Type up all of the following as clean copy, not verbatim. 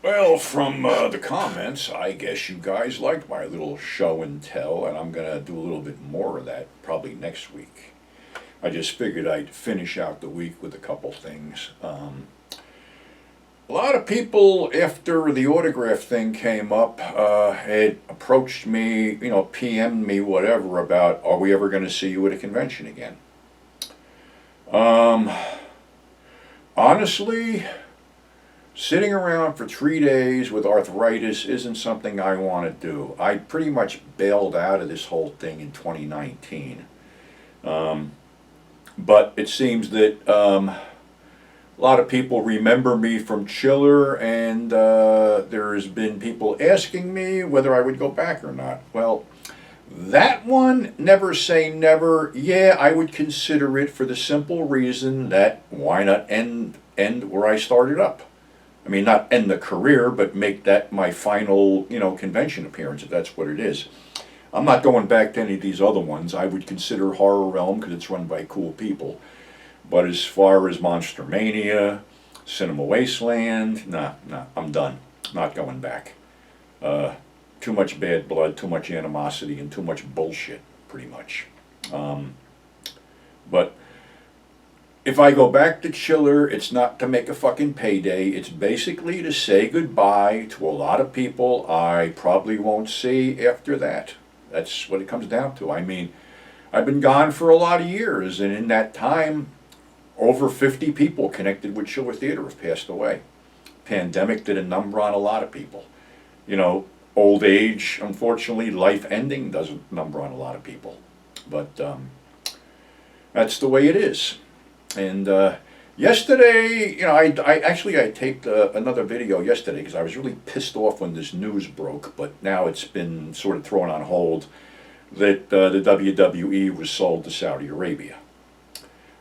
Well, from the comments, I guess you guys liked my little show and tell, and I'm going to do a little bit more of that probably next week. I just figured I'd finish out the week with a couple things. A lot of people, after the autograph thing came up, had approached me, PM'd me, whatever, about are we ever going to see you at a convention again? Um, Honestly, sitting around for 3 days with arthritis isn't something I want to do. I pretty much bailed out of this whole thing in 2019. But it seems that a lot of people remember me from Chiller, and there's been people asking me whether I would go back or not. Well, that one, never say never. Yeah, I would consider it for the simple reason that why not end where I started up? I mean, not end the career, but make that my final, convention appearance, if that's what it is. I'm not going back to any of these other ones. I would consider Horror Realm because it's run by cool people. But as far as Monster Mania, Cinema Wasteland, nah, I'm done. Not going back. Too much bad blood, too much animosity, and too much bullshit, pretty much. But if I go back to Chiller, it's not to make a fucking payday. It's basically to say goodbye to a lot of people I probably won't see after that. That's what it comes down to. I mean, I've been gone for a lot of years, and in that time, over 50 people connected with Chiller Theater have passed away. Pandemic did a number on a lot of people. Old age, unfortunately, life ending does a number on a lot of people. But that's the way it is. And yesterday, I taped another video yesterday because I was really pissed off when this news broke, but now it's been sort of thrown on hold that the WWE was sold to Saudi Arabia.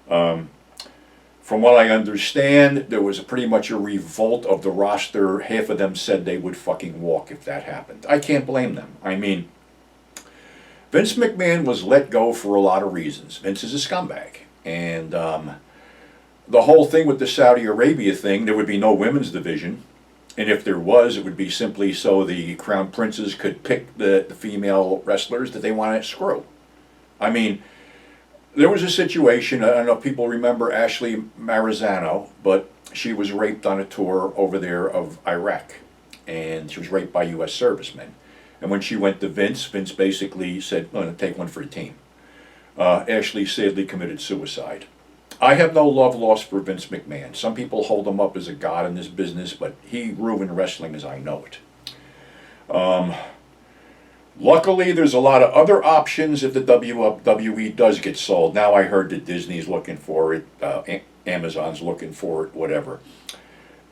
From what I understand, there was pretty much a revolt of the roster. Half of them said they would fucking walk if that happened. I can't blame them. I mean, Vince McMahon was let go for a lot of reasons. Vince is a scumbag. And the whole thing with the Saudi Arabia thing, there would be no women's division. And if there was, it would be simply so the crown princes could pick the female wrestlers that they want to screw. I mean, there was a situation, I don't know if people remember Ashley Marizano, but she was raped on a tour over there of Iraq. And she was raped by U.S. servicemen. And when she went to Vince basically said, I'm going to take one for the team. Ashley sadly committed suicide. I have no love lost for Vince McMahon. Some people hold him up as a god in this business, but he ruined wrestling as I know it. Luckily, there's a lot of other options if the WWE does get sold. Now I heard that Disney's looking for it, Amazon's looking for it, whatever.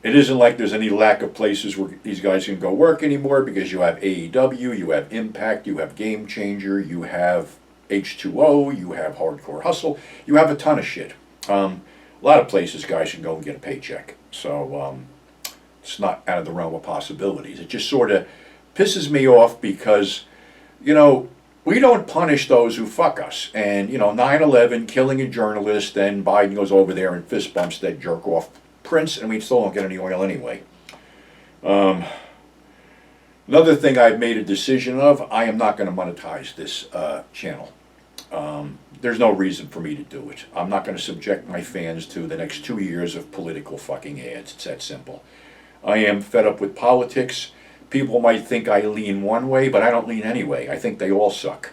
It isn't like there's any lack of places where these guys can go work anymore because you have AEW, you have Impact, you have Game Changer, you have H2O, you have Hardcore Hustle, you have a ton of shit. A lot of places guys can go and get a paycheck. So it's not out of the realm of possibilities. It just sort of pisses me off because we don't punish those who fuck us. And, 9/11, killing a journalist, then Biden goes over there and fist bumps that jerk off Prince, and we still don't get any oil anyway. Another thing I've made a decision of, I am not going to monetize this channel. There's no reason for me to do it. I'm not going to subject my fans to the next 2 years of political fucking ads. It's that simple. I am fed up with politics. People might think I lean one way, but I don't lean any way. I think they all suck.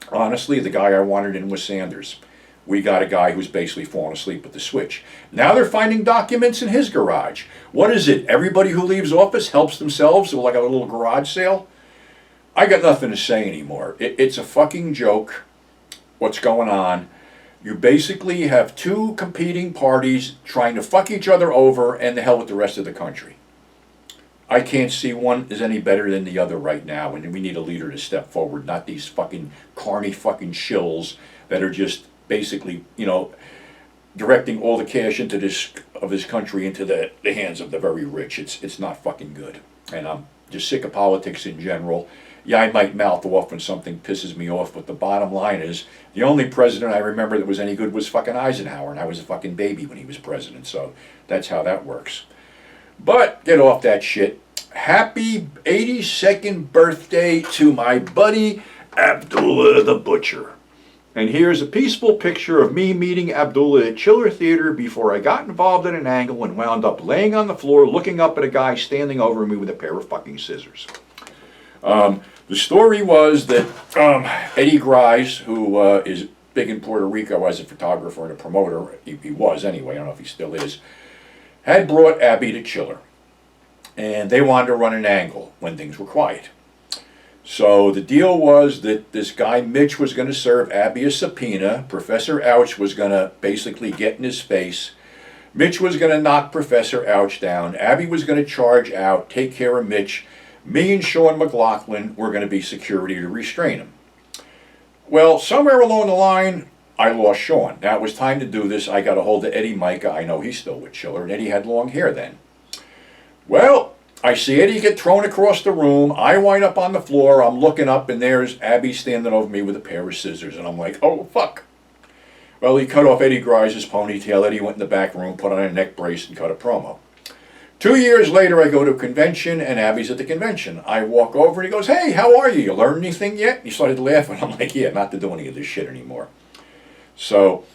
Honestly, the guy I wanted in was Sanders. We got a guy who's basically fallen asleep at the switch. Now they're finding documents in his garage. What is it? Everybody who leaves office helps themselves with like a little garage sale? I got nothing to say anymore. It's a fucking joke what's going on. You basically have two competing parties trying to fuck each other over, and the hell with the rest of the country. I can't see one is any better than the other right now, and we need a leader to step forward, not these fucking carny fucking shills that are just basically, directing all the cash into this country into the hands of the very rich. It's not fucking good. And I'm just sick of politics in general. Yeah, I might mouth off when something pisses me off, but the bottom line is, the only president I remember that was any good was fucking Eisenhower, and I was a fucking baby when he was president, so that's how that works. But get off that shit. happy 82nd birthday to my buddy Abdulla the Butcher. And here's a peaceful picture of me meeting Abdulla at Chiller Theater before I got involved in an angle and wound up laying on the floor looking up at a guy standing over me with a pair of fucking scissors. The story was that Eddie Grice, who is big in Puerto Rico as a photographer and a promoter, he was anyway, I don't know if he still is, had brought Abby to Chiller. And they wanted to run an angle when things were quiet. So the deal was that this guy Mitch was going to serve Abby a subpoena. Professor Ouch was going to basically get in his face. Mitch was going to knock Professor Ouch down. Abby was going to charge out, take care of Mitch. Me and Sean McLaughlin were going to be security to restrain him. Well, somewhere along the line, I lost Sean. Now it was time to do this. I got a hold of Eddie Micah. I know he's still with Chiller, and Eddie had long hair then. Well, I see Eddie get thrown across the room. I wind up on the floor. I'm looking up, and there's Abby standing over me with a pair of scissors. And I'm like, oh, fuck. Well, he cut off Eddie Grice's ponytail. Eddie went in the back room, put on a neck brace, and cut a promo. 2 years later, I go to a convention, and Abby's at the convention. I walk over, and he goes, hey, how are you? You learned anything yet? And he started laughing. I'm like, yeah, not to do any of this shit anymore. So,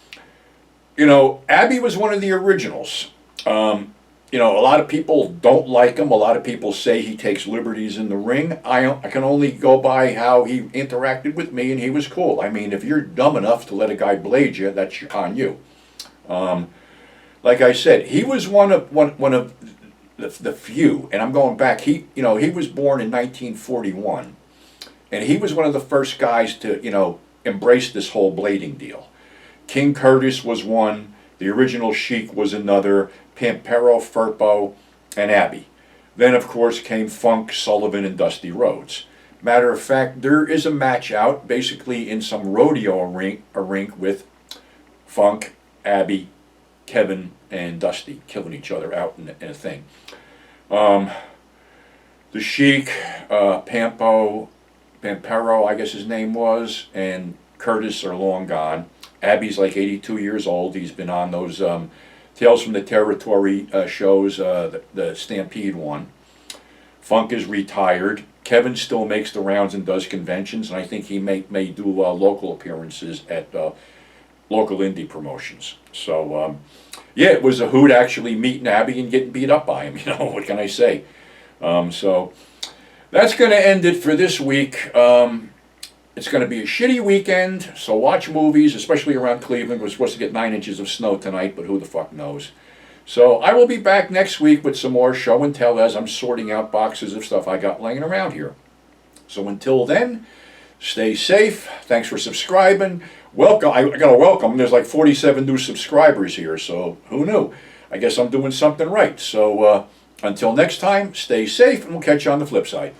you know, Abby was one of the originals. You know, a lot of people don't like him. A lot of people say he takes liberties in the ring. I can only go by how he interacted with me, and he was cool. I mean, if you're dumb enough to let a guy blade you, that's on you. Like I said, he was one of the few, and I'm going back. He was born in 1941, and he was one of the first guys to, embrace this whole blading deal. King Curtis was one. The original Sheik was another. Pampero, Firpo, and Abby. Then, of course, came Funk, Sullivan, and Dusty Rhodes. Matter of fact, there is a match out, basically in some rodeo rink with Funk, Abby, Kevin, and Dusty killing each other out in a thing. The Sheik, Pampero, I guess his name was, and Curtis are long gone. Abby's like 82 years old. He's been on those Tales from the Territory shows, the Stampede one. Funk is retired. Kevin still makes the rounds and does conventions, and I think he may do local appearances at local indie promotions. So, yeah, it was a hoot actually meeting Abby and getting beat up by him. What can I say? So that's going to end it for this week. It's going to be a shitty weekend, so watch movies, especially around Cleveland. We're supposed to get 9 inches of snow tonight, but who the fuck knows. So I will be back next week with some more show and tell as I'm sorting out boxes of stuff I got laying around here. So until then, stay safe. Thanks for subscribing. Welcome. I got to welcome. There's like 47 new subscribers here, so who knew? I guess I'm doing something right. So until next time, stay safe, and we'll catch you on the flip side.